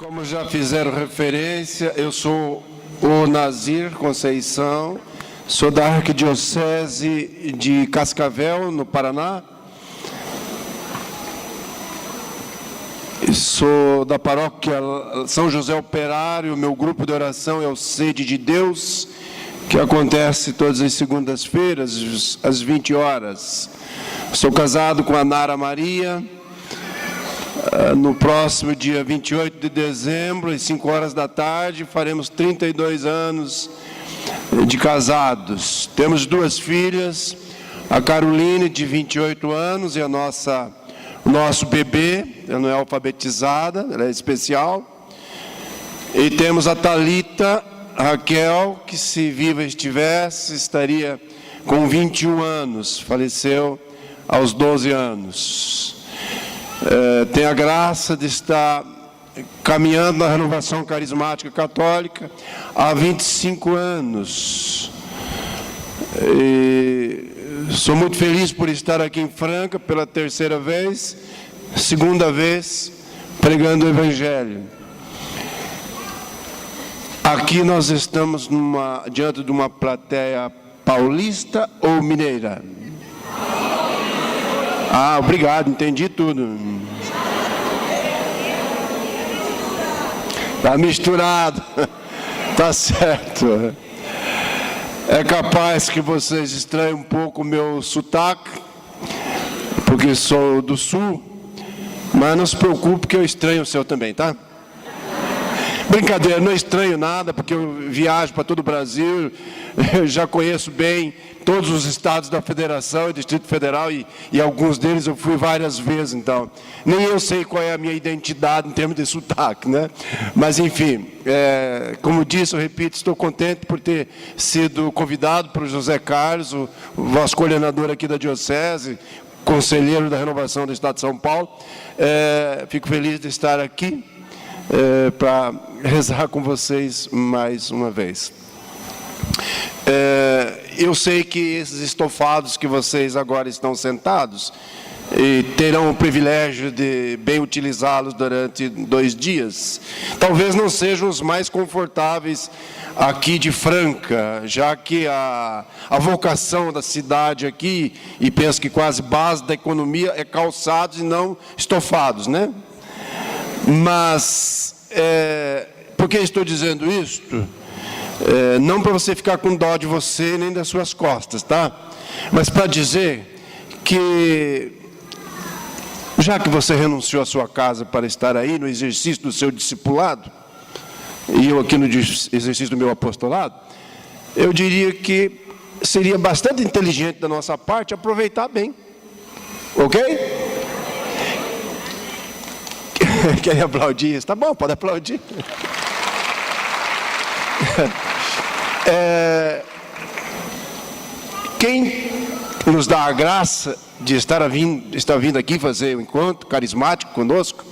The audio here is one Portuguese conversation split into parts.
Como já fizeram referência, eu sou o Nazir Conceição, sou da Arquidiocese de Cascavel, no Paraná. Sou da paróquia São José Operário, meu grupo de oração é o Sede de Deus, que acontece todas as segundas-feiras, às 20 horas. Sou casado com a Nara Maria. No próximo dia 28 de dezembro, às 5 horas da tarde, faremos 32 anos de casados. Temos duas filhas, a Caroline, de 28 anos, e o nosso bebê. Ela não é alfabetizada, ela é especial. E temos a Thalita Raquel, que, se viva estivesse, estaria com 21 anos, faleceu aos 12 anos. Tenho a graça de estar caminhando na renovação carismática católica há 25 anos. E sou muito feliz por estar aqui em Franca pela terceira vez, segunda vez, pregando o Evangelho. Aqui nós estamos diante de uma plateia paulista ou mineira? Ah, obrigado, entendi tudo. Está misturado, tá certo. É capaz que vocês estranhem um pouco o meu sotaque, porque sou do sul, mas não se preocupe que eu estranho o seu também, tá? Brincadeira, não estranho nada, porque eu viajo para todo o Brasil, eu já conheço bem todos os estados da Federação e Distrito Federal, e alguns deles eu fui várias vezes, então nem eu sei qual é a minha identidade em termos de sotaque, né? Mas, enfim, como disse, eu repito, estou contente por ter sido convidado por José Carlos, o vosso coordenador aqui da Diocese, conselheiro da Renovação do Estado de São Paulo. Fico feliz de estar aqui para rezar com vocês mais uma vez. Eu sei que esses estofados que vocês agora estão sentados terão o privilégio de bem utilizá-los durante 2 dias. Talvez não sejam os mais confortáveis aqui de Franca, já que a vocação da cidade aqui, e penso que quase base da economia, é calçados e não estofados, né? Mas, por que estou dizendo isto? Não para você ficar com dó de você nem das suas costas, tá? Mas para dizer que, já que você renunciou à sua casa para estar aí no exercício do seu discipulado, e eu aqui no exercício do meu apostolado, eu diria que seria bastante inteligente da nossa parte aproveitar bem, ok? Querem aplaudir isso? Tá bom, pode aplaudir. Quem nos dá a graça de estar vindo aqui fazer um encontro carismático conosco,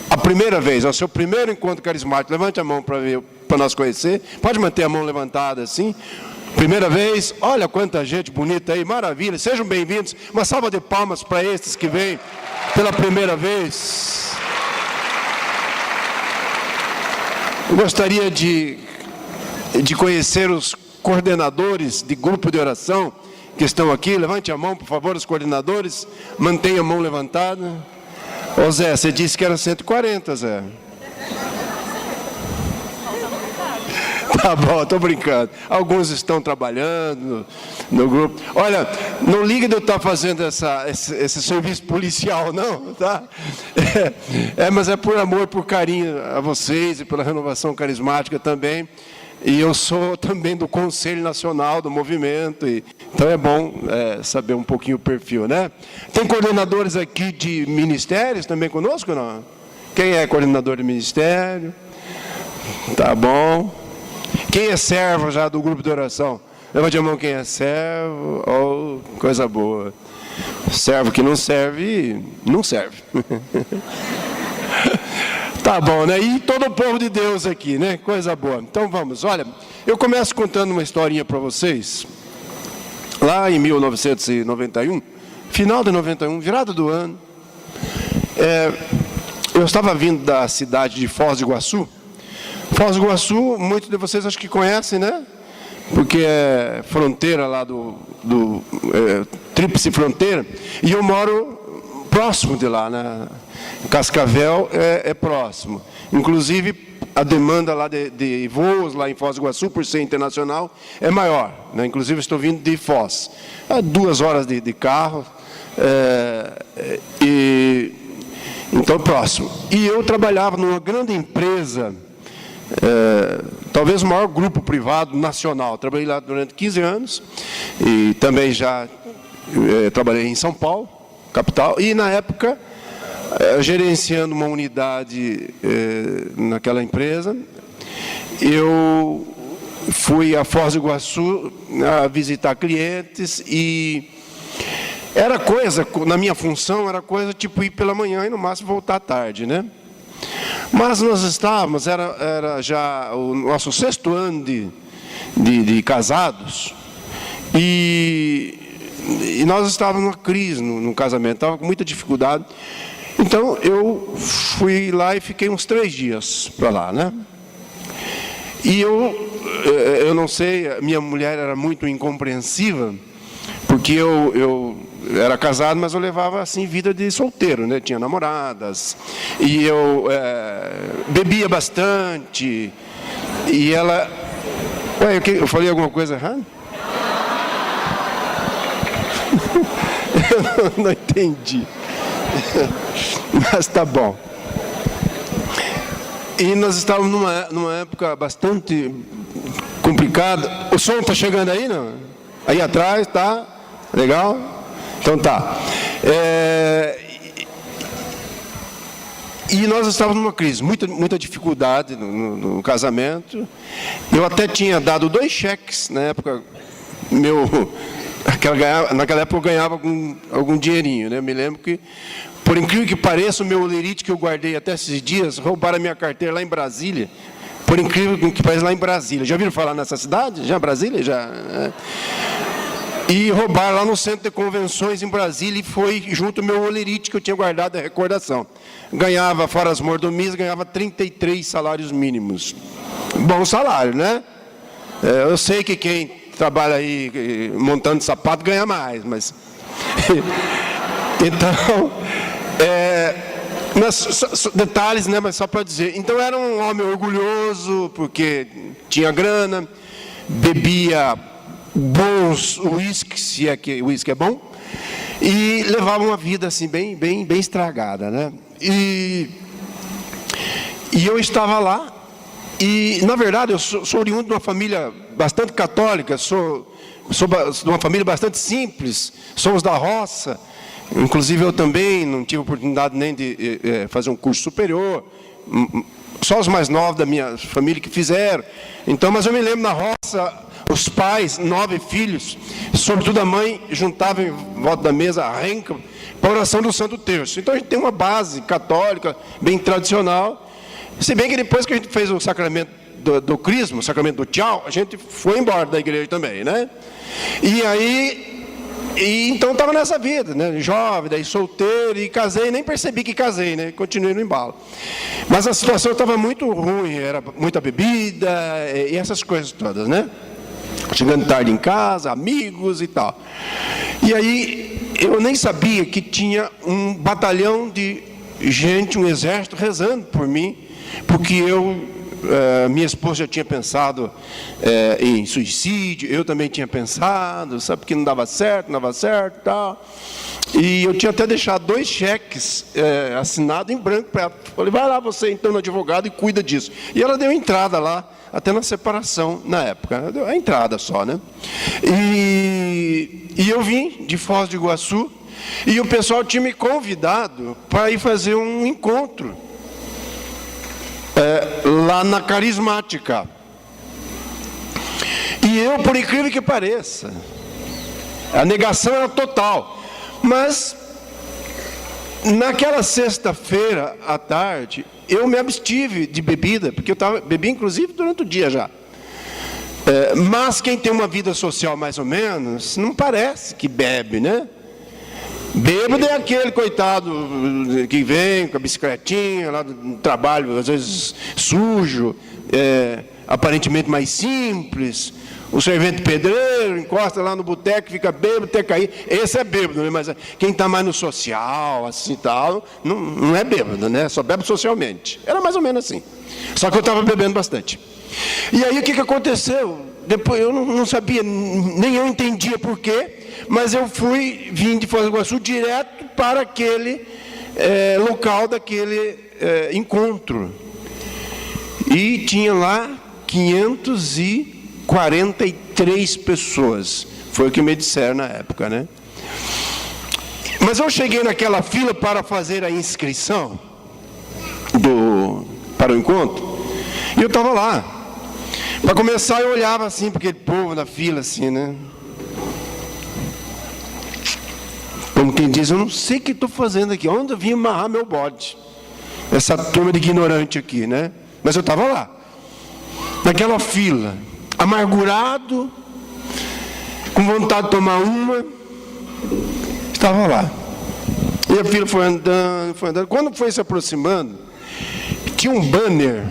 a primeira vez, é o seu primeiro encontro carismático, levante a mão para nós conhecer, pode manter a mão levantada assim, primeira vez, olha quanta gente bonita aí, maravilha, sejam bem-vindos, uma salva de palmas para estes que vêm pela primeira vez. Eu gostaria de conhecer os coordenadores de grupo de oração que estão aqui. Levante a mão, por favor, os coordenadores. Mantenha a mão levantada. Ô Zé, você disse que era 140, Zé. Tá bom, estou brincando. Alguns estão trabalhando no grupo. Olha, não liga de eu estar fazendo esse serviço policial, não, tá? Mas é por amor, por carinho a vocês e pela renovação carismática também. E eu sou também do Conselho Nacional do Movimento, então é bom saber um pouquinho o perfil, né? Tem coordenadores aqui de ministérios também conosco, não? Quem é coordenador de ministério? Tá bom. Quem é servo já do grupo de oração? Levante a mão quem é servo. Oh, coisa boa. Servo que não serve, não serve. Tá bom, né? E todo o povo de Deus aqui, né? Coisa boa. Então vamos, olha, eu começo contando uma historinha para vocês. Lá em 1991, final de 91, virada do ano, eu estava vindo da cidade de Foz do Iguaçu. Foz do Iguaçu, muitos de vocês acho que conhecem, né? Porque é fronteira lá tríplice fronteira. E eu moro próximo de lá, né? Cascavel é próximo. Inclusive, a demanda lá de voos lá em Foz do Iguaçu, por ser internacional, é maior, né? Inclusive, estou vindo de Foz. 2 horas de carro. Então, próximo. E eu trabalhava numa grande empresa, talvez o maior grupo privado nacional. Trabalhei lá durante 15 anos e também já trabalhei em São Paulo, capital, e na época, gerenciando uma unidade naquela empresa, eu fui a Foz do Iguaçu a visitar clientes e era coisa, na minha função, era coisa tipo ir pela manhã e no máximo voltar à tarde, né? Mas nós estávamos, era já o nosso 6º ano de casados, e nós estávamos numa crise no casamento, estava com muita dificuldade. Então, eu fui lá e fiquei uns 3 dias para lá, né? E eu não sei, minha mulher era muito incompreensiva, porque eu era casado, mas eu levava assim vida de solteiro, né? Tinha namoradas, e eu bebia bastante, e ela... Ué, eu falei alguma coisa errada? Eu não entendi. Mas tá bom. E nós estávamos numa época bastante complicada. O som está chegando aí, não? Aí atrás, tá? Legal? Então tá. E nós estávamos numa crise, muita dificuldade no casamento. Eu até tinha dado 2 cheques na época. Naquela época eu ganhava algum dinheirinho, né? Eu me lembro que, por incrível que pareça, o meu olerite que eu guardei até esses dias, roubaram a minha carteira lá em Brasília. Por incrível que pareça, lá em Brasília. Já ouviram falar nessa cidade? Já Brasília? Já. E roubaram lá no centro de convenções em Brasília, e foi junto ao meu olerite que eu tinha guardado da recordação. Ganhava, fora as mordomias, ganhava 33 salários mínimos. Bom salário, né? Eu sei que quem trabalha aí montando sapato ganha mais, mas... Então, detalhes, né? Mas só para dizer. Então, era um homem orgulhoso, porque tinha grana, bebia bons uísques, se é que o uísque é bom, e levava uma vida assim bem estragada, né? E eu estava lá, e na verdade eu sou oriundo de uma família bastante católica, sou de uma família bastante simples, somos da roça. Inclusive eu também não tive oportunidade nem de fazer um curso superior, só os mais novos da minha família que fizeram. Então, mas eu me lembro na roça, os pais, 9 filhos, sobretudo a mãe, juntavam em volta da mesa a renca para a oração do Santo Terço. Então a gente tem uma base católica, bem tradicional, se bem que depois que a gente fez o sacramento do crisma, o sacramento do tchau, a gente foi embora da igreja também, né? Então estava nessa vida, né? Jovem, daí solteiro, e casei, nem percebi que casei, né? Continuei no embalo. Mas a situação estava muito ruim, era muita bebida e essas coisas todas, né? Chegando tarde em casa, amigos e tal. E aí eu nem sabia que tinha um batalhão de gente, um exército rezando por mim, porque minha esposa já tinha pensado em suicídio, eu também tinha pensado, sabe, que não dava certo e tal. E eu tinha até deixado 2 cheques assinados em branco para ela. Falei, vai lá você então no advogado e cuida disso. E ela deu entrada lá, até na separação na época. Deu a entrada só, né? E eu vim de Foz do Iguaçu, e o pessoal tinha me convidado para ir fazer um encontro lá na Carismática. E eu, por incrível que pareça, a negação era total. Mas, naquela sexta-feira à tarde, eu me abstive de bebida, porque eu bebi inclusive durante o dia já. Mas quem tem uma vida social mais ou menos, não parece que bebe, né? Bêbado é aquele coitado que vem com a bicicletinha lá do trabalho, às vezes sujo, aparentemente mais simples. O servente pedreiro encosta lá no boteco, fica bêbado até cair. Esse é bêbado, né? Mas quem está mais no social, assim e tal, não é bêbado, né? Só bebe socialmente. Era mais ou menos assim. Só que eu estava bebendo bastante. E aí o que aconteceu? Depois eu não sabia, nem eu entendia por quê, mas eu vim de Foz do Iguaçu direto para aquele local daquele encontro. E tinha lá 543 pessoas. Foi o que me disseram na época, né? Mas eu cheguei naquela fila para fazer a inscrição para o encontro, e eu estava lá. Para começar, eu olhava assim para aquele povo na fila, assim, né? Como quem diz, eu não sei o que estou fazendo aqui, onde eu vim amarrar meu bode? Essa turma de ignorante aqui, né? Mas eu estava lá, naquela fila, amargurado, com vontade de tomar uma, estava lá. E a fila foi andando, foi andando. Quando foi se aproximando, tinha um banner,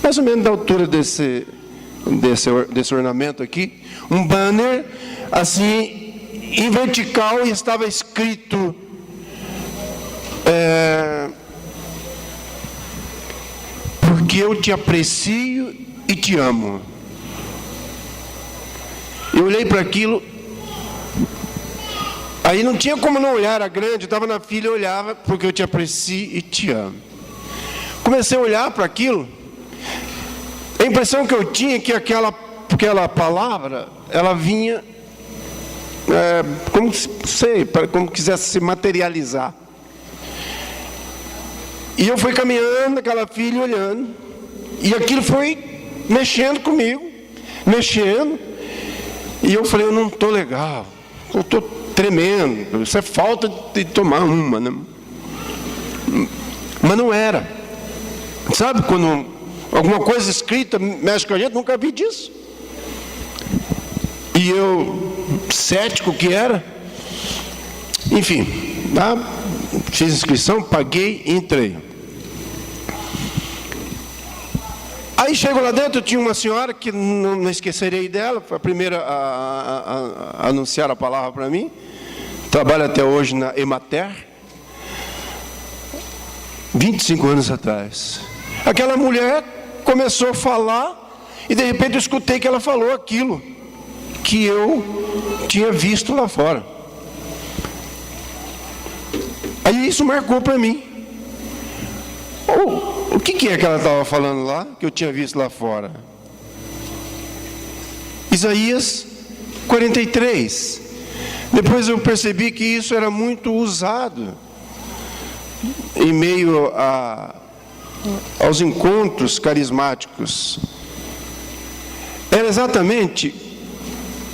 mais ou menos da altura desse ornamento aqui, um banner assim, em vertical, e estava escrito porque eu te aprecio e te amo. Eu olhei para aquilo, aí não tinha como não olhar, era grande, eu estava na fila e olhava, porque eu te aprecio e te amo. Comecei a olhar para aquilo, a impressão que eu tinha é que aquela palavra, ela vinha, como quisesse se materializar. E eu fui caminhando naquela fila, olhando, e aquilo foi mexendo comigo, e eu falei, eu não estou legal, eu estou tremendo, isso é falta de tomar uma, né? Mas não era. Sabe quando alguma coisa escrita mexe com a gente? Nunca vi disso. E eu, cético que era, enfim, fiz inscrição, paguei e entrei. Aí chego lá dentro, tinha uma senhora que não esquecerei dela, foi a primeira a anunciar a palavra para mim, trabalha até hoje na Emater, 25 anos atrás. Aquela mulher começou a falar, e de repente eu escutei que ela falou aquilo que eu tinha visto lá fora. Aí isso marcou para mim. O que é que ela estava falando lá, que eu tinha visto lá fora? Isaías 43. Depois eu percebi que isso era muito usado em meio aos encontros carismáticos. Era exatamente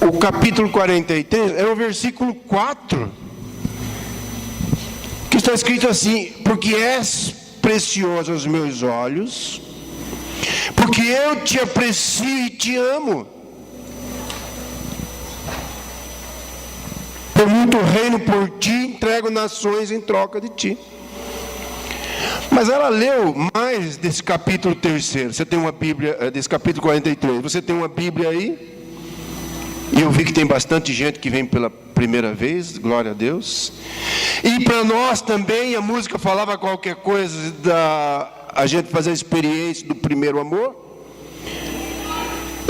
o capítulo 43, é o versículo 4, que está escrito assim: porque és precioso aos meus olhos, porque eu te aprecio e te amo. Por muito reino por ti, entrego nações em troca de ti. Mas ela leu mais desse capítulo 3. Você tem uma Bíblia, desse capítulo 43. Você tem uma Bíblia aí? E eu vi que tem bastante gente que vem pela primeira vez, glória a Deus. E para nós também, a música falava qualquer coisa a gente fazer a experiência do primeiro amor.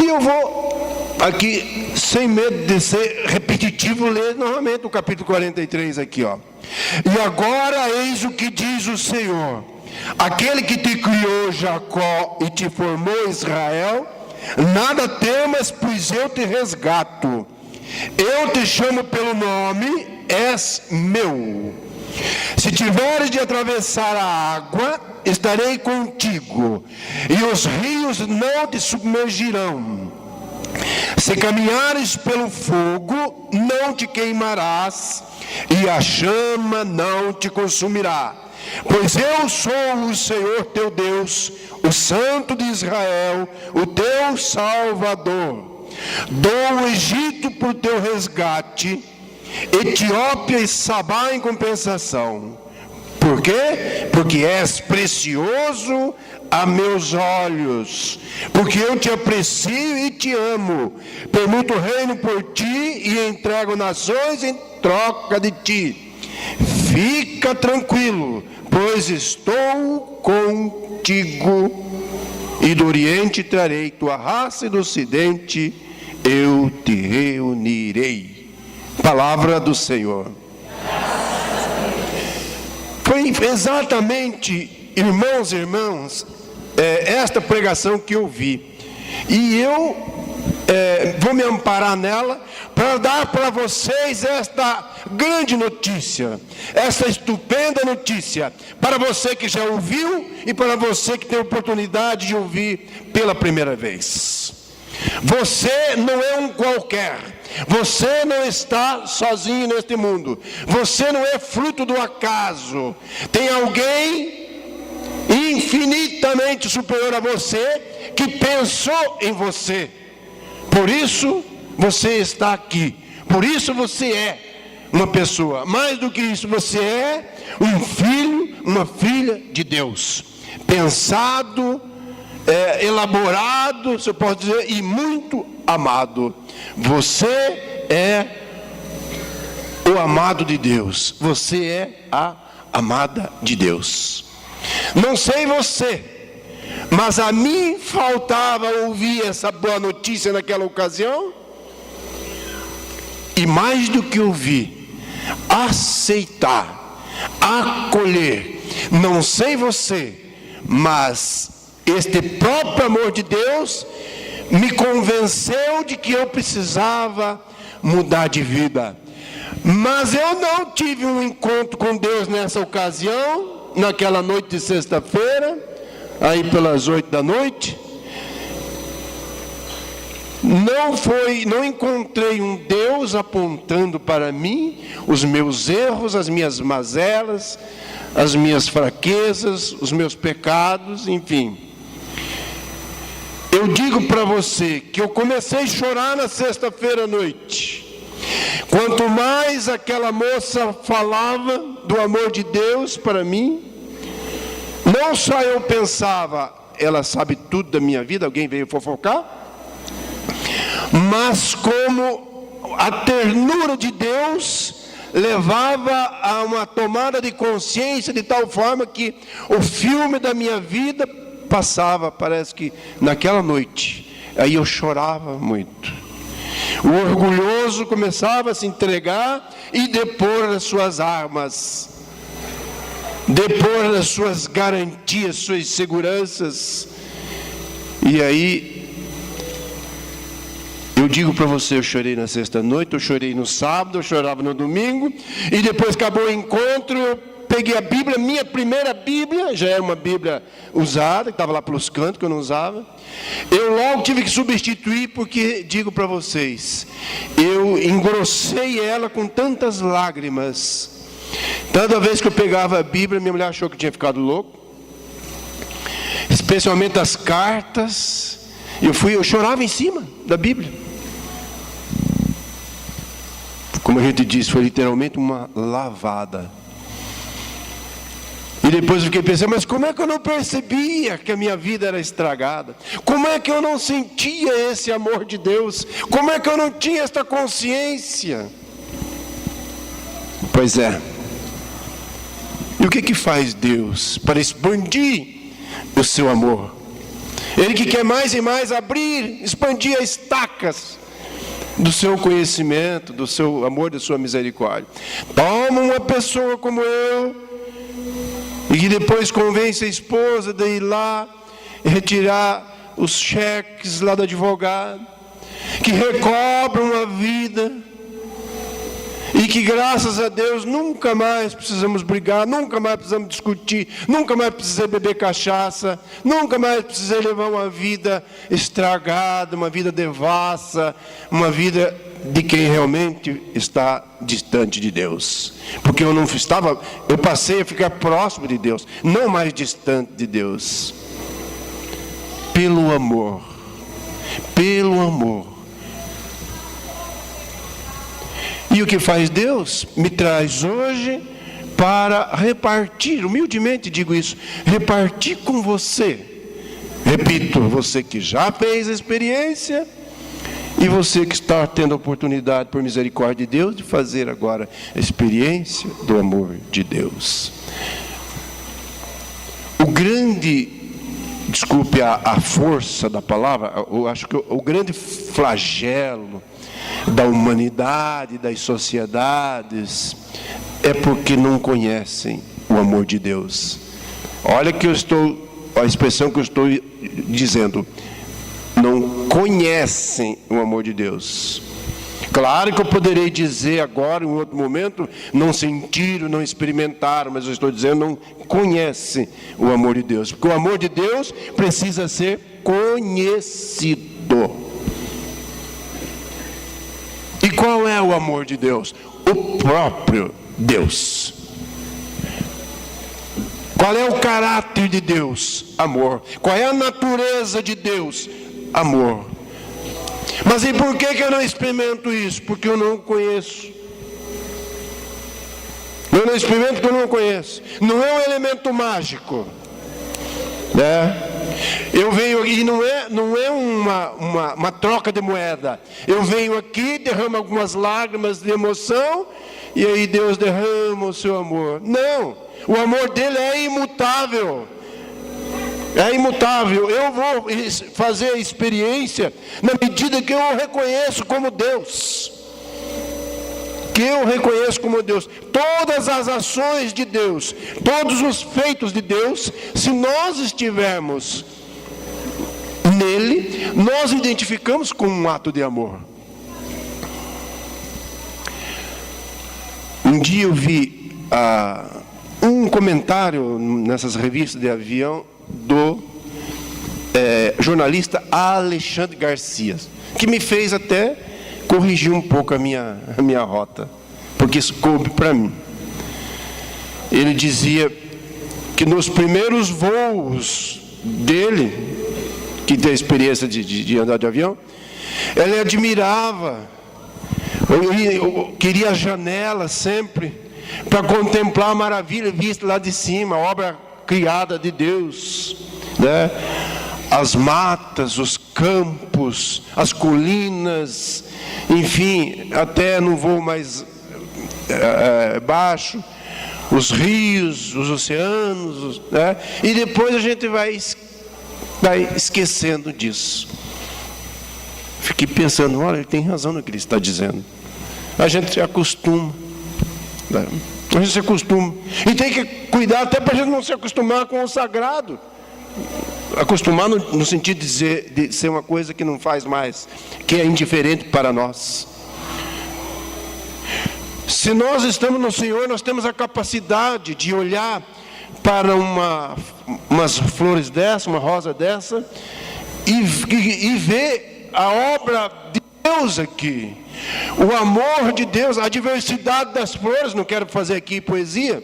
E eu vou aqui, sem medo de ser repetitivo, ler novamente o capítulo 43 aqui, ó. E agora eis o que diz o Senhor: aquele que te criou, Jacó, e te formou, Israel, nada temas, pois eu te resgato. Eu te chamo pelo nome, és meu. Se tiveres de atravessar a água, estarei contigo, e os rios não te submergirão. Se caminhares pelo fogo, não te queimarás, e a chama não te consumirá. Pois eu sou o Senhor teu Deus, o Santo de Israel, o teu Salvador. Dou o Egito por teu resgate, Etiópia e Sabá em compensação. Por quê? Porque és precioso a meus olhos, porque eu te aprecio e te amo. Permuto o reino por ti e entrego nações em troca de ti. Fica tranquilo, pois estou contigo, e do Oriente trarei tua raça, e do Ocidente eu te reunirei. Palavra do Senhor. Foi exatamente, irmãos e irmãs, esta pregação que eu vi. E eu vou me amparar nela para dar para vocês esta grande notícia, essa estupenda notícia, para você que já ouviu e para você que tem oportunidade de ouvir pela primeira vez. Você não é um qualquer, você não está sozinho neste mundo, você não é fruto do acaso, tem alguém infinitamente superior a você que pensou em você. Por isso você está aqui, por isso você é uma pessoa, mais do que isso, você é um filho, uma filha de Deus, pensado, elaborado, se eu posso dizer, e muito amado. Você é o amado de Deus, você é a amada de Deus. Não sei você, mas a mim faltava ouvir essa boa notícia naquela ocasião, e mais do que ouvir, aceitar, acolher. Não sei você, mas este próprio amor de Deus me convenceu de que eu precisava mudar de vida. Mas eu não tive um encontro com Deus nessa ocasião, naquela noite de sexta-feira, aí pelas 8 da noite. Não encontrei um Deus apontando para mim os meus erros, as minhas mazelas, as minhas fraquezas, os meus pecados, enfim. Eu digo para você que eu comecei a chorar na sexta-feira à noite. Quanto mais aquela moça falava do amor de Deus para mim, não só eu pensava, ela sabe tudo da minha vida, alguém veio fofocar, mas como a ternura de Deus levava a uma tomada de consciência de tal forma que o filme da minha vida passava, parece que naquela noite, aí eu chorava muito. O orgulhoso começava a se entregar e depor as suas armas, depor as suas garantias, suas seguranças. E aí eu digo para você, eu chorei na sexta-noite, eu chorei no sábado, eu chorava no domingo, e depois que acabou o encontro, eu peguei a Bíblia, minha primeira Bíblia, já era uma Bíblia usada, que estava lá pelos cantos, que eu não usava. Eu logo tive que substituir, porque, digo para vocês, eu engrossei ela com tantas lágrimas. Toda vez que eu pegava a Bíblia, minha mulher achou que eu tinha ficado louco. Especialmente as cartas, eu chorava em cima da Bíblia. Como a gente diz, foi literalmente uma lavada. E depois eu fiquei pensando, mas como é que eu não percebia que a minha vida era estragada? Como é que eu não sentia esse amor de Deus? Como é que eu não tinha esta consciência? Pois é. E o que faz Deus para expandir o seu amor? Ele que quer mais e mais abrir, expandir as estacas do seu conhecimento, do seu amor, da sua misericórdia. Toma uma pessoa como eu, e que depois convence a esposa de ir lá e retirar os cheques lá do advogado, que recobra uma vida, e que graças a Deus nunca mais precisamos brigar, nunca mais precisamos discutir, nunca mais precisamos beber cachaça, nunca mais precisamos levar uma vida estragada, uma vida devassa, uma vida de quem realmente está distante de Deus. Porque eu passei a ficar próximo de Deus, não mais distante de Deus. Pelo amor. E o que faz Deus? Me traz hoje para repartir, humildemente digo isso, repartir com você. Repito, você que já fez a experiência e você que está tendo a oportunidade, por misericórdia de Deus, de fazer agora a experiência do amor de Deus. O grande, desculpe a força da palavra, eu acho que o grande flagelo da humanidade, das sociedades, é porque não conhecem o amor de Deus. Olha que a expressão que eu estou dizendo, não conhecem o amor de Deus. Claro que eu poderei dizer agora, em outro momento, não sentiram, não experimentaram, mas eu estou dizendo, não conhecem o amor de Deus. Porque o amor de Deus precisa ser conhecido. E qual é o amor de Deus? O próprio Deus. Qual é o caráter de Deus? Amor. Qual é a natureza de Deus? Amor. Mas e por que eu não experimento isso? Porque eu não conheço. Eu não experimento porque eu não conheço. Não é um elemento mágico, né? Eu venho aqui, e não é uma troca de moeda. Eu venho aqui, derramo algumas lágrimas de emoção, e aí Deus derrama o seu amor. Não, o amor dele é imutável. É imutável. Eu vou fazer a experiência na medida que eu o reconheço como Deus. Que eu reconheço como Deus. Todas as ações de Deus, todos os feitos de Deus, se nós estivermos nele, nós identificamos como um ato de amor. Um dia eu vi um comentário nessas revistas de avião do jornalista Alexandre Garcia, que me fez até corrigir um pouco a minha rota, porque isso coube para mim. Ele dizia que nos primeiros voos dele, que tem a experiência de andar de avião, ele admirava, eu queria a janela sempre, para contemplar a maravilha vista lá de cima, a obra criada de Deus, né? As matas, os campos, as colinas, enfim, até no voo mais baixo, os rios, os oceanos, né? E depois a gente vai esquecendo disso. Fiquei pensando, olha, ele tem razão no que ele está dizendo. A gente se acostuma, né? A gente se acostuma. E tem que cuidar até para a gente não se acostumar com o sagrado. Acostumar no sentido de ser uma coisa que não faz mais, que é indiferente para nós. Se nós estamos no Senhor, nós temos a capacidade de olhar para umas flores dessa, uma rosa dessa, e ver a obra de Deus aqui. O amor de Deus, a diversidade das flores, não quero fazer aqui poesia,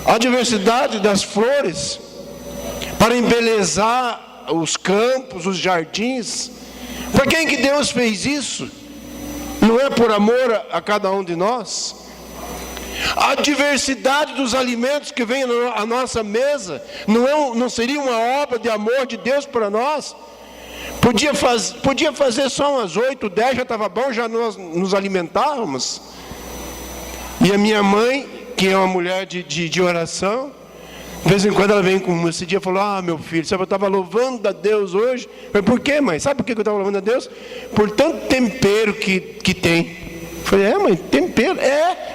a diversidade das flores, para embelezar os campos, os jardins. Por quem que Deus fez isso? Não é por amor a cada um de nós? A diversidade dos alimentos que vem à nossa mesa, não seria uma obra de amor de Deus para nós? Podia fazer só umas 8, 10, já estava bom, já nós nos alimentávamos. E a minha mãe, que é uma mulher de oração, de vez em quando ela vem com esse dia e falou: meu filho, sabe, eu estava louvando a Deus hoje. Eu falei: por quê, mãe? Sabe por que eu estava louvando a Deus? Por tanto tempero que tem. Eu falei: mãe, tempero?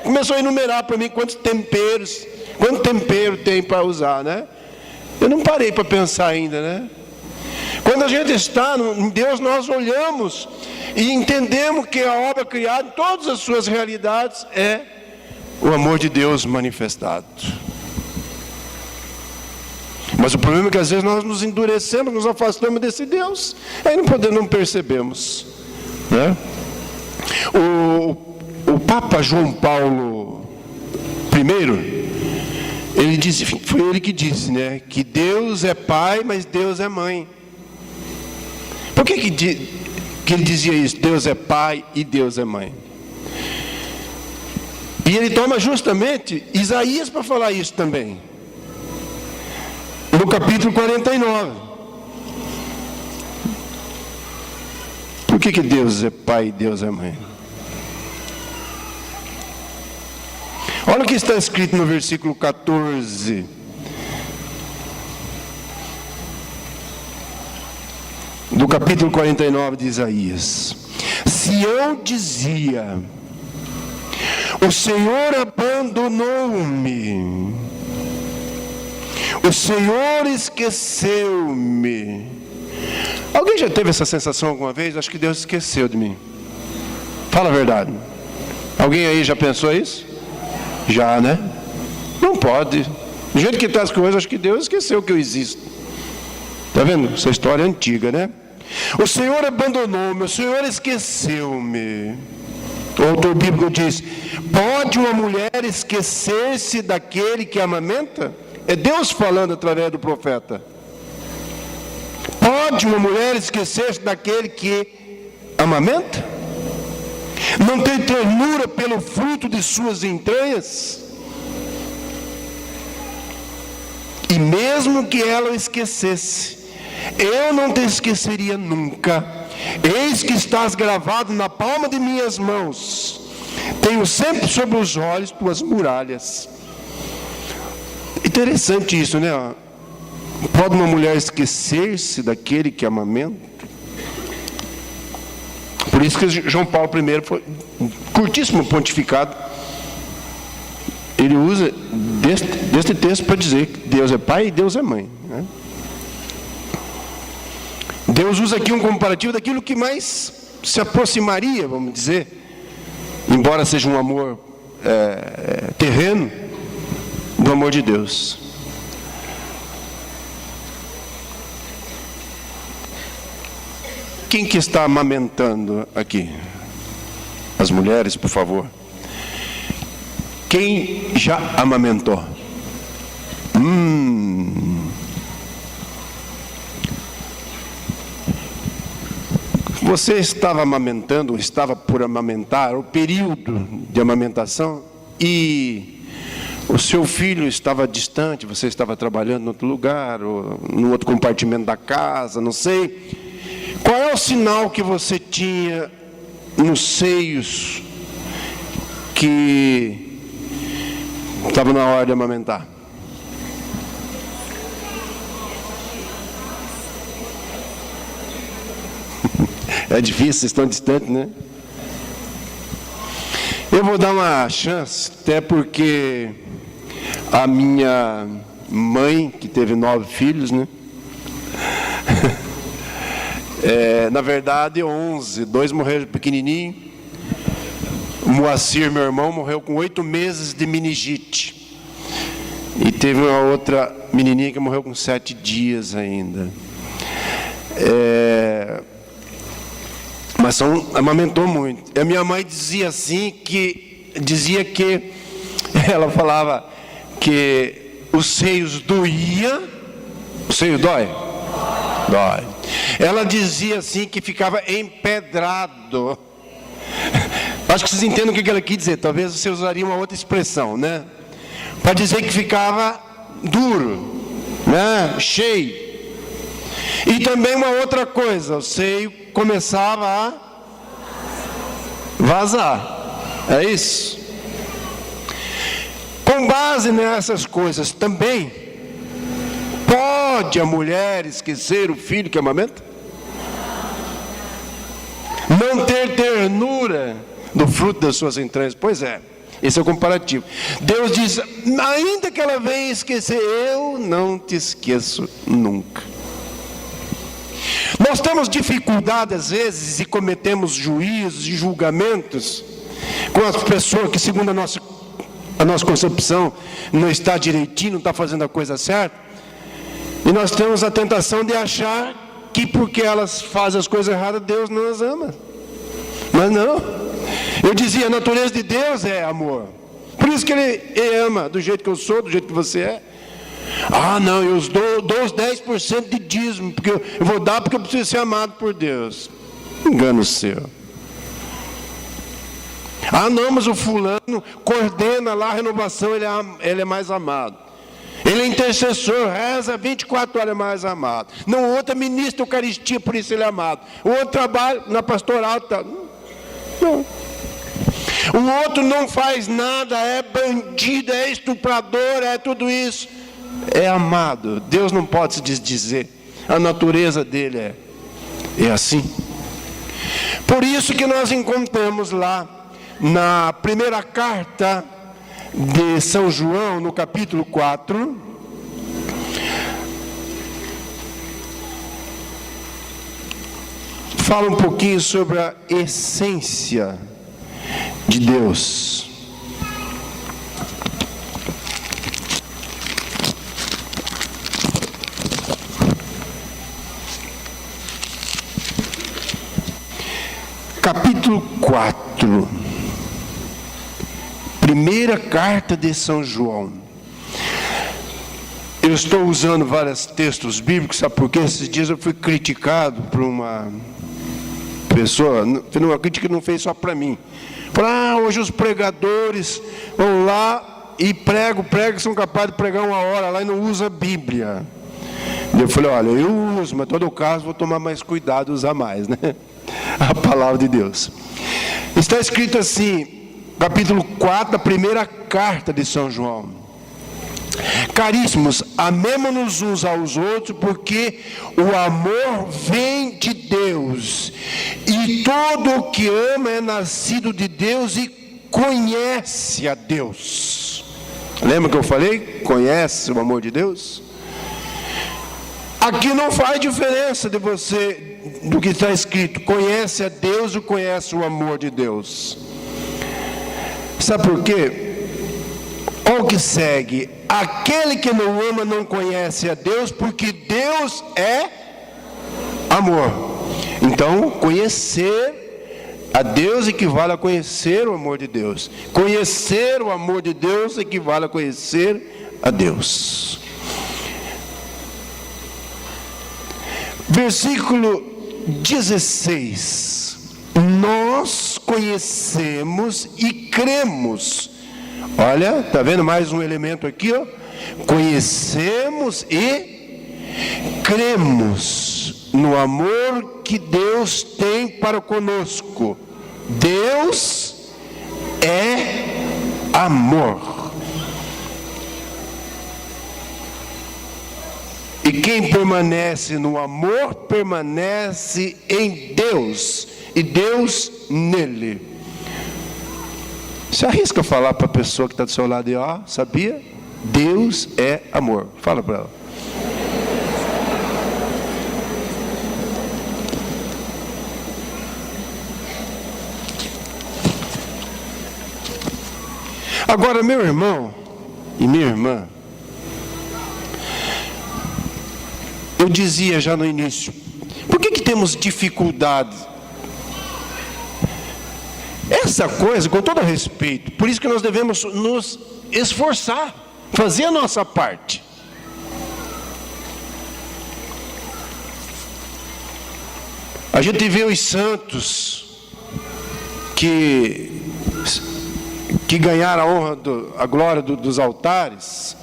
Começou a enumerar para mim quanto tempero tem para usar, né? Eu não parei para pensar ainda, né? Quando a gente está em Deus, nós olhamos e entendemos que a obra criada, em todas as suas realidades, é o amor de Deus manifestado. Mas o problema é que às vezes nós nos endurecemos, nos afastamos desse Deus, aí não percebemos, né? O Papa João Paulo I, ele disse, foi ele que disse, né, que Deus é pai, mas Deus é mãe. Por que ele dizia isso? Deus é pai e Deus é mãe. E ele toma justamente Isaías para falar isso também. No capítulo 49. Por que Deus é pai e Deus é mãe? Olha o que está escrito no versículo 14. Do capítulo 49 de Isaías. Sião dizia: o Senhor abandonou-me, o Senhor esqueceu-me. Alguém já teve essa sensação alguma vez? Acho que Deus esqueceu de mim. Fala a verdade. Alguém aí já pensou isso? Já, né? Não pode. Do jeito que está as coisas, acho que Deus esqueceu que eu existo. Está vendo? Essa história é antiga, né? O Senhor abandonou-me, o Senhor esqueceu-me. O autor bíblico diz: pode uma mulher esquecer-se daquele que amamenta? É Deus falando através do profeta. Pode uma mulher esquecer-se daquele que amamenta? Não ter ternura pelo fruto de suas entranhas? E mesmo que ela o esquecesse, eu não te esqueceria nunca. Eis que estás gravado na palma de minhas mãos. Tenho sempre sobre os olhos tuas muralhas. Interessante isso, né? Pode uma mulher esquecer-se daquele que amamenta? Por isso que João Paulo I foi curtíssimo pontificado. Ele usa deste texto para dizer que Deus é pai e Deus é mãe, né? Deus usa aqui um comparativo daquilo que mais se aproximaria, vamos dizer, embora seja um amor terreno, do amor de Deus. Quem que está amamentando aqui? As mulheres, por favor. Quem já amamentou? Você estava amamentando, ou estava por amamentar, o período de amamentação, e o seu filho estava distante, você estava trabalhando em outro lugar, ou no outro compartimento da casa, não sei. Qual é o sinal que você tinha nos seios que estava na hora de amamentar? É difícil, vocês estão distantes, né? Eu vou dar uma chance, até porque a minha mãe, que teve 9 filhos, né? Na verdade 11, 2 morreram pequenininho. O Moacir, meu irmão, morreu com 8 meses de meningite. E teve uma outra menininha que morreu com 7 dias ainda. Mas amamentou muito. A minha mãe dizia assim, que ela falava que os seios doía. O seio dói? Dói. Ela dizia assim que ficava empedrado. Acho que vocês entendem o que ela quis dizer. Talvez você usaria uma outra expressão, né? Para dizer que ficava duro, né? Cheio. E também uma outra coisa, o seio começava a vazar. É isso. Com base nessas coisas também, pode a mulher esquecer o filho que amamenta? Não ter ternura do fruto das suas entranhas? Pois é, esse é o comparativo. Deus diz: ainda que ela venha esquecer, eu não te esqueço nunca. Nós temos dificuldade às vezes e cometemos juízos e julgamentos com as pessoas que, segundo a nossa concepção, não está direitinho, não está fazendo a coisa certa. E nós temos a tentação de achar que porque elas fazem as coisas erradas, Deus não as ama. Mas não. Eu dizia, a natureza de Deus é amor. Por isso que Ele ama do jeito que eu sou, do jeito que você é. Ah, não, eu dou os 10% de dízimo, porque eu vou dar porque eu preciso ser amado por Deus. Engano seu. Ah, não, mas o fulano coordena lá a renovação, ele é mais amado. Ele é intercessor, reza 24 horas, é mais amado. Não, o outro é ministro da Eucaristia, por isso ele é amado. O outro trabalha na pastoral. Não. O outro não faz nada, é bandido, é estuprador, é tudo isso. É amado. Deus não pode se desdizer. A natureza dele é assim. Por isso que nós encontramos lá na primeira carta de São João, no capítulo 4, fala um pouquinho sobre a essência de Deus. Capítulo 4, primeira carta de São João. Eu estou usando vários textos bíblicos, sabe por quê? Esses dias eu fui criticado por uma pessoa, uma crítica que não fez só para mim. Falou, hoje os pregadores vão lá e pregam, são capazes de pregar uma hora lá e não usa a Bíblia. Eu falei, olha, eu uso, mas em todo caso vou tomar mais cuidado, usar mais, né? A palavra de Deus. Está escrito assim, capítulo 4, da primeira carta de São João. Caríssimos, amemo-nos uns aos outros, porque o amor vem de Deus, e todo o que ama é nascido de Deus e conhece a Deus. Lembra que eu falei? Conhece o amor de Deus? Aqui não faz diferença de você, do que está escrito, conhece a Deus ou conhece o amor de Deus. Sabe por quê? Olha o que segue, aquele que não ama não conhece a Deus, porque Deus é amor. Então, conhecer a Deus equivale a conhecer o amor de Deus. Conhecer o amor de Deus equivale a conhecer a Deus. Versículo 16. Nós conhecemos e cremos. Olha, está vendo mais um elemento aqui, ó? Conhecemos e cremos no amor que Deus tem para conosco. Deus é amor. E quem permanece no amor, permanece em Deus, e Deus nele. Você arrisca falar para a pessoa que está do seu lado e ó, sabia? Deus é amor. Fala para ela. Agora, meu irmão e minha irmã, eu dizia já no início, por que temos dificuldade? Essa coisa, com todo respeito, por isso que nós devemos nos esforçar, fazer a nossa parte. A gente vê os santos que ganharam a honra, a glória dos altares.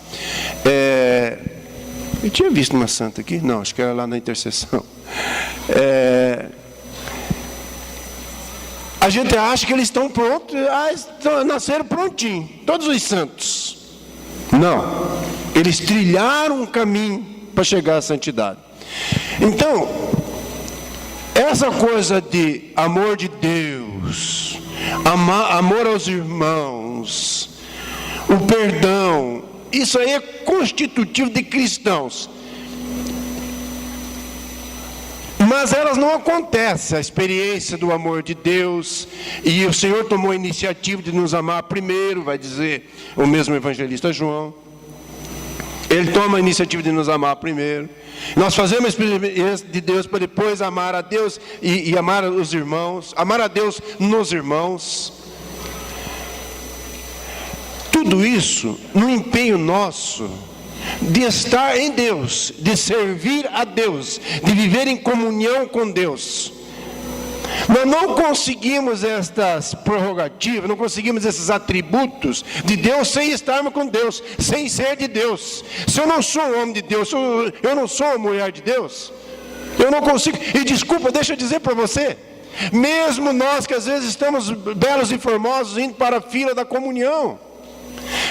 Eu tinha visto uma santa aqui? Não, acho que era lá na intercessão. A gente acha que eles estão prontos, nasceram prontinhos, todos os santos. Não, eles trilharam um caminho para chegar à santidade. Então, essa coisa de amor de Deus, amor aos irmãos, o perdão, isso aí é constitutivo de cristãos. Mas elas não acontecem, a experiência do amor de Deus, e o Senhor tomou a iniciativa de nos amar primeiro, vai dizer o mesmo evangelista João. Ele toma a iniciativa de nos amar primeiro. Nós fazemos a experiência de Deus para depois amar a Deus e amar os irmãos, amar a Deus nos irmãos. Tudo isso no empenho nosso de estar em Deus, de servir a Deus, de viver em comunhão com Deus. Nós não conseguimos estas prerrogativas, não conseguimos esses atributos de Deus sem estarmos com Deus, sem ser de Deus. Se eu não sou um homem de Deus, se eu não sou uma mulher de Deus, eu não consigo. E desculpa, deixa eu dizer para você, mesmo nós que às vezes estamos belos e formosos indo para a fila da comunhão,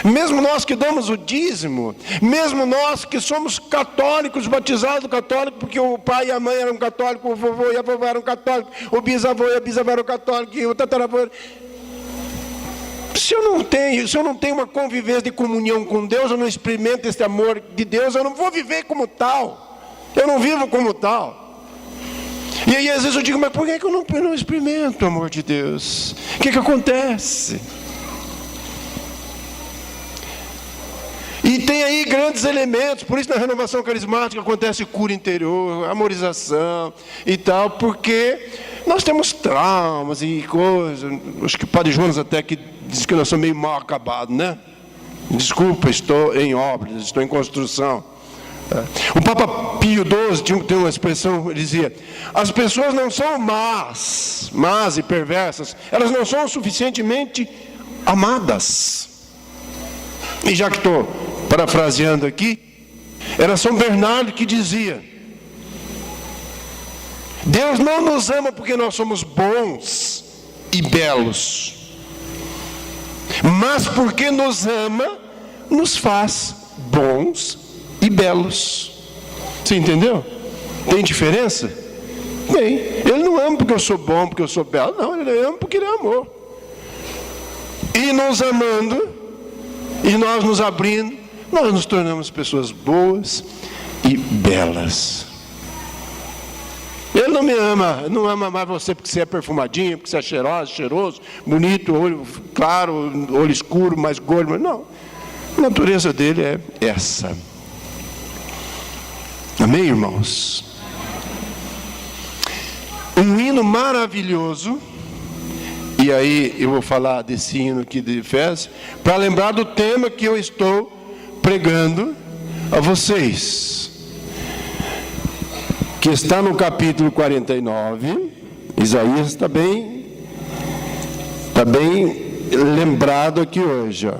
mesmo nós que damos o dízimo, mesmo nós que somos católicos, batizados católicos, porque o pai e a mãe eram católicos, o vovô e a vovó eram católicos, o bisavô e a bisavó eram católicos, e o tataravô. Se eu não tenho uma convivência de comunhão com Deus, eu não experimento esse amor de Deus, eu não vou viver como tal. Eu não vivo como tal. E aí às vezes eu digo, mas por que eu não experimento o amor de Deus? O que acontece? E tem aí grandes elementos, por isso na renovação carismática acontece cura interior, amorização e tal, porque nós temos traumas e coisas. Acho que o Padre Jonas até que diz que nós somos meio mal acabados, né? Desculpa, estou em obras, estou em construção. O Papa Pio XII tem uma expressão, ele dizia: as pessoas não são más e perversas, elas não são suficientemente amadas. E já que estou parafraseando aqui, era São Bernardo que dizia: Deus não nos ama porque nós somos bons e belos, mas porque nos ama, nos faz bons e belos. Você entendeu? Tem diferença? Bem, Ele não ama porque eu sou bom, porque eu sou belo. Não, Ele ama porque Ele amou. E nos amando, e nós nos abrindo, nós nos tornamos pessoas boas e belas. Ele não me ama, não ama mais você porque você é perfumadinho, porque você é cheiroso, cheiroso, bonito, olho claro, olho escuro, mais gordo. Não, a natureza dele é essa. Amém, irmãos? Um hino maravilhoso, e aí eu vou falar desse hino aqui de Efésios, para lembrar do tema que eu estou pregando a vocês, que está no capítulo 49. Isaías está bem lembrado aqui hoje, ó.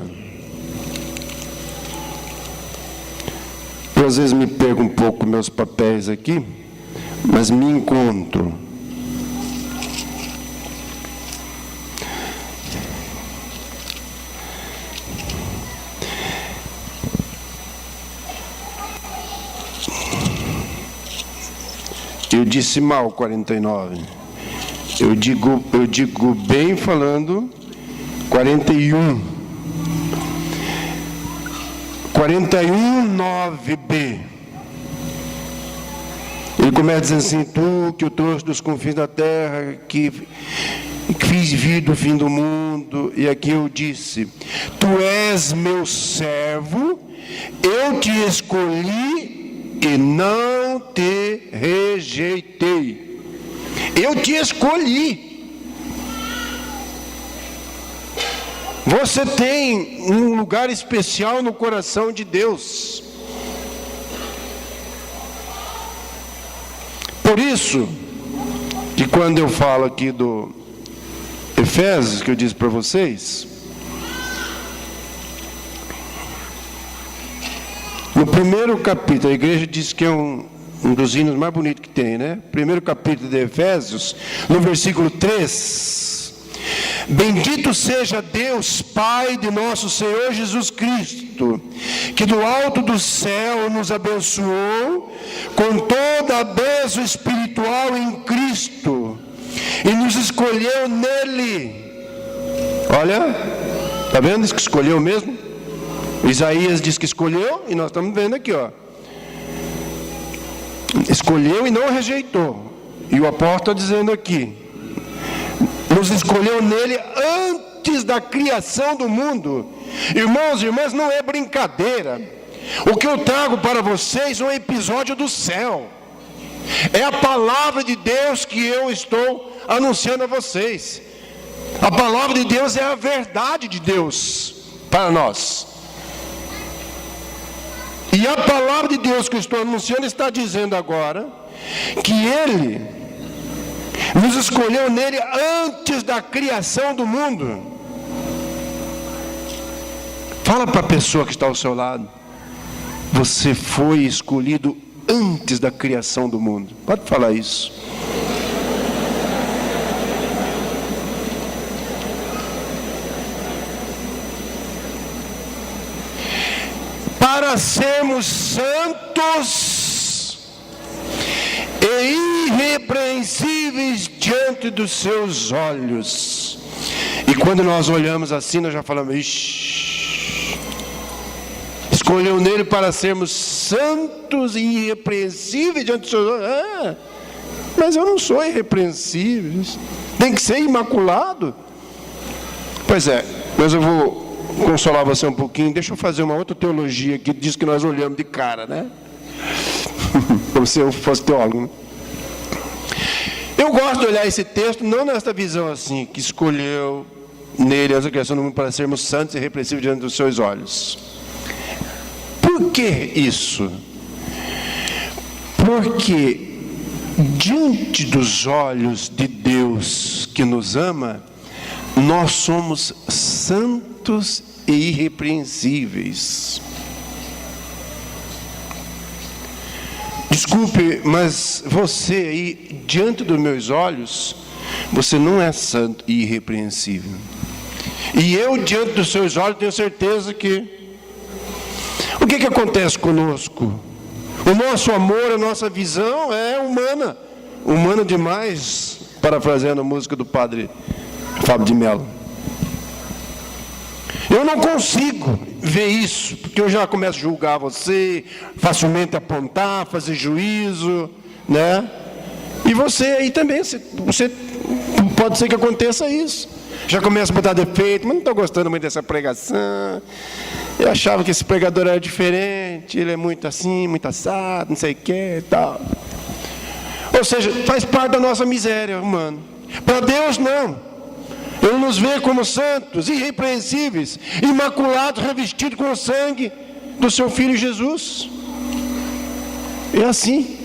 Eu às vezes me perco um pouco meus papéis aqui, mas me encontro. Eu disse mal 49. Eu digo bem falando 41. 41:9b. Ele começa dizendo assim: tu que o trouxe dos confins da terra, que fiz vir do fim do mundo. E aqui eu disse: tu és meu servo, eu te escolhi e não te rejeitei. Eu te escolhi. Você tem um lugar especial no coração de Deus. Por isso, que quando eu falo aqui do Efésios, que eu disse para vocês, no primeiro capítulo, a igreja diz que é um dos hinos mais bonitos que tem, né? Primeiro capítulo de Efésios, no versículo 3. Bendito seja Deus, Pai de nosso Senhor Jesus Cristo, que do alto do céu nos abençoou com toda a bênção espiritual em Cristo e nos escolheu nele. Olha, está vendo? Diz que escolheu mesmo. Isaías diz que escolheu, e nós estamos vendo aqui, ó. Escolheu e não rejeitou. E o apóstolo está dizendo aqui: nos escolheu nele antes da criação do mundo. Irmãos e irmãs, não é brincadeira. O que eu trago para vocês é um episódio do céu. É a palavra de Deus que eu estou anunciando a vocês. A palavra de Deus é a verdade de Deus para nós. E a palavra de Deus que eu estou anunciando está dizendo agora que Ele Nos escolheu nele antes da criação do mundo. Fala para a pessoa que está ao seu lado: você foi escolhido antes da criação do mundo. Pode falar isso. Para sermos santos e irrepreensíveis diante dos seus olhos. E quando nós olhamos assim, nós já falamos: ixi, escolheu nele para sermos santos e irrepreensíveis diante dos seus olhos. Mas eu não sou irrepreensível, tem que ser imaculado. Pois é, mas eu vou consolar você um pouquinho. Deixa eu fazer uma outra teologia que diz que nós olhamos de cara, né? Como se eu fosse teólogo, né? Eu gosto de olhar esse texto não nessa visão assim, que escolheu nele a criação do mundo para sermos santos e irrepreensíveis diante dos seus olhos. Por que isso? Porque diante dos olhos de Deus que nos ama, nós somos santos e irrepreensíveis. Desculpe, mas você aí, diante dos meus olhos, você não é santo e irrepreensível. E eu, diante dos seus olhos, tenho certeza que... O que acontece conosco? O nosso amor, a nossa visão é humana. Humana demais, parafraseando a música do padre Fábio de Mello. Eu não consigo ver isso, porque eu já começo a julgar você, facilmente apontar, fazer juízo, né? E você aí também, você pode ser que aconteça isso. Já começa a botar defeito: mas não estou gostando muito dessa pregação. Eu achava que esse pregador era diferente, ele é muito assim, muito assado, não sei o que e tal. Ou seja, faz parte da nossa miséria humana. Para Deus não. Ele nos vê como santos, irrepreensíveis, imaculados, revestidos com o sangue do seu Filho Jesus. É assim.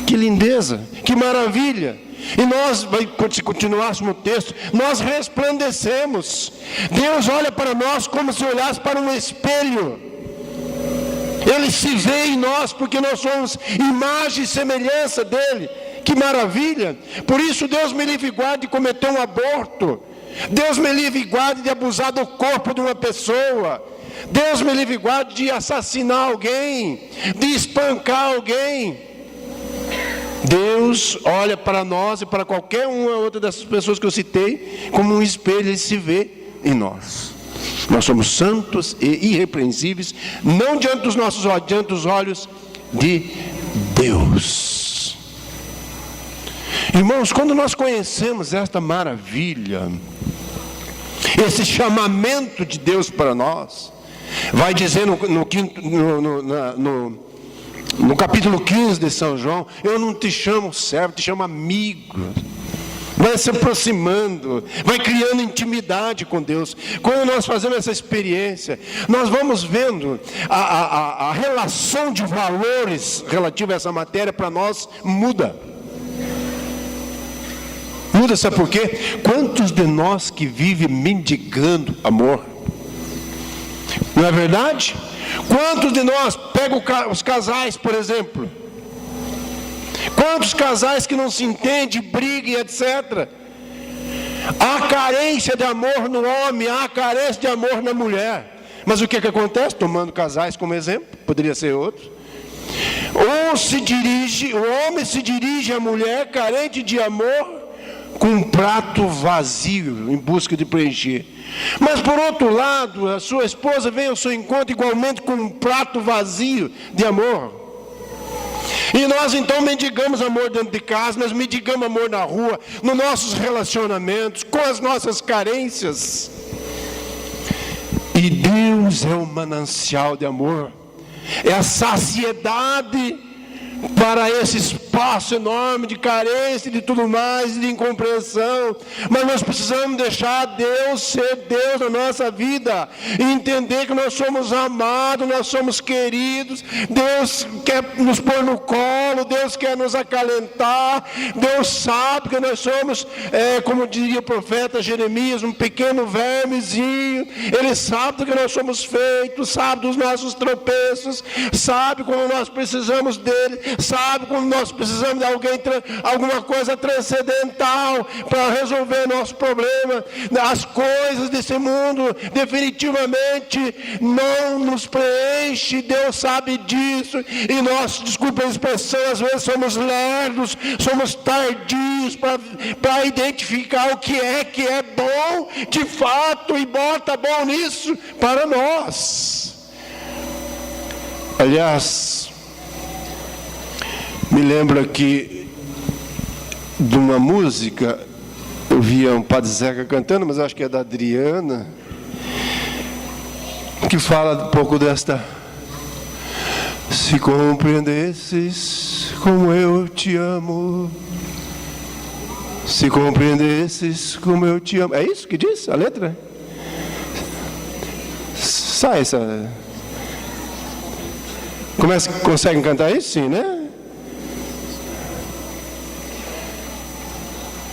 Que lindeza, que maravilha. E nós, se continuássemos o texto, nós resplandecemos. Deus olha para nós como se olhasse para um espelho. Ele se vê em nós, porque nós somos imagem e semelhança dele. Que maravilha. Por isso Deus me livre e guarde de cometer um aborto. Deus me livre e guarde de abusar do corpo de uma pessoa. Deus me livre e guarde de assassinar alguém, de espancar alguém. Deus olha para nós e para qualquer uma ou outra dessas pessoas que eu citei como um espelho. Ele se vê em nós. Nós somos santos e irrepreensíveis, não diante dos nossos olhos, diante dos olhos de Deus. Irmãos, quando nós conhecemos esta maravilha, esse chamamento de Deus para nós, vai dizer no capítulo 15 de São João: eu não te chamo servo, te chamo amigo. Vai se aproximando, vai criando intimidade com Deus. Quando nós fazemos essa experiência, nós vamos vendo a relação de valores relativa a essa matéria para nós muda. Muda, sabe por quê? Quantos de nós que vivem mendigando amor? Não é verdade? Quantos de nós, pega os casais, por exemplo. Quantos casais que não se entendem, brigam, etc. Há carência de amor no homem, há carência de amor na mulher. Mas o que acontece? Tomando casais como exemplo, poderia ser outro. O homem se dirige à mulher carente de amor, com um prato vazio, em busca de preencher. Mas por outro lado, a sua esposa vem ao seu encontro igualmente com um prato vazio de amor. E nós então mendigamos amor dentro de casa, nós mendigamos amor na rua, nos nossos relacionamentos, com as nossas carências. E Deus é o manancial de amor, é a saciedade para esses espaço enorme de carência, de tudo mais, de incompreensão, mas nós precisamos deixar Deus ser Deus na nossa vida, e entender que nós somos amados, nós somos queridos, Deus quer nos pôr no colo, Deus quer nos acalentar, Deus sabe que nós somos, como diria o profeta Jeremias, um pequeno vermezinho. Ele sabe do que nós somos feitos, sabe dos nossos tropeços, sabe quando nós precisamos dele, sabe quando nós precisamos de alguma coisa transcendental para resolver nosso problema. As coisas desse mundo definitivamente não nos preenche, Deus sabe disso, e nós, desculpa a expressão, às vezes somos lerdos, somos tardios para identificar o que é bom de fato, e bota bom nisso para nós. Aliás, me lembro aqui de uma música, eu via um Padre Zeca cantando, mas acho que é da Adriana, que fala um pouco desta: se compreendesses como eu te amo, se compreendesses como eu te amo. É isso que diz a letra? Sai essa... Conseguem cantar isso? Sim, né?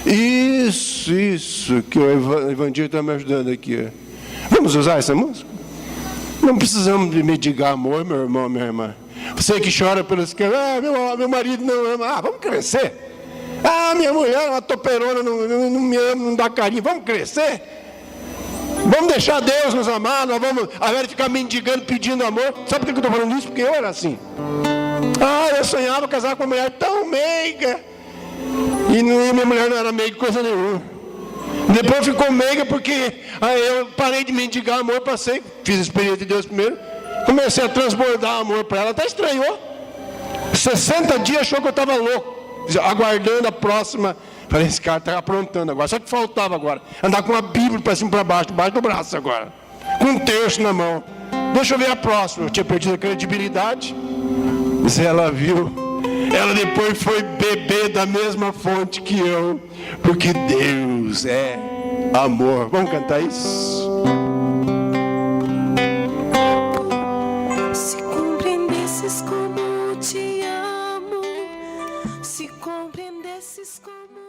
Isso, que o Evangelho está me ajudando aqui. Vamos usar essa música? Não precisamos de mendigar amor, meu irmão, minha irmã. Você que chora pelos que... meu marido não ama. Vamos crescer. Minha mulher é uma toperona, não me ama, não dá carinho. Vamos crescer. Vamos deixar Deus nos amar. Nós vamos, ao invés de ficar mendigando, pedindo amor. Sabe por que eu estou falando isso? Porque eu era assim. Eu sonhava casar com uma mulher tão meiga. E minha mulher não era meiga, coisa nenhuma. Depois ficou meiga porque eu parei de mendigar amor, passei, fiz a experiência de Deus primeiro, comecei a transbordar amor para ela, até estranhou. 60 dias achou que eu estava louco, aguardando a próxima. Falei, esse cara está aprontando agora, só que faltava agora, andar com uma Bíblia para cima e para baixo, debaixo do braço agora, com um terço na mão. Deixa eu ver a próxima. Eu tinha perdido a credibilidade, mas ela viu. Ela depois foi beber da mesma fonte que eu, porque Deus é amor. Vamos cantar isso? Se compreendesses como te amo, se compreendesses como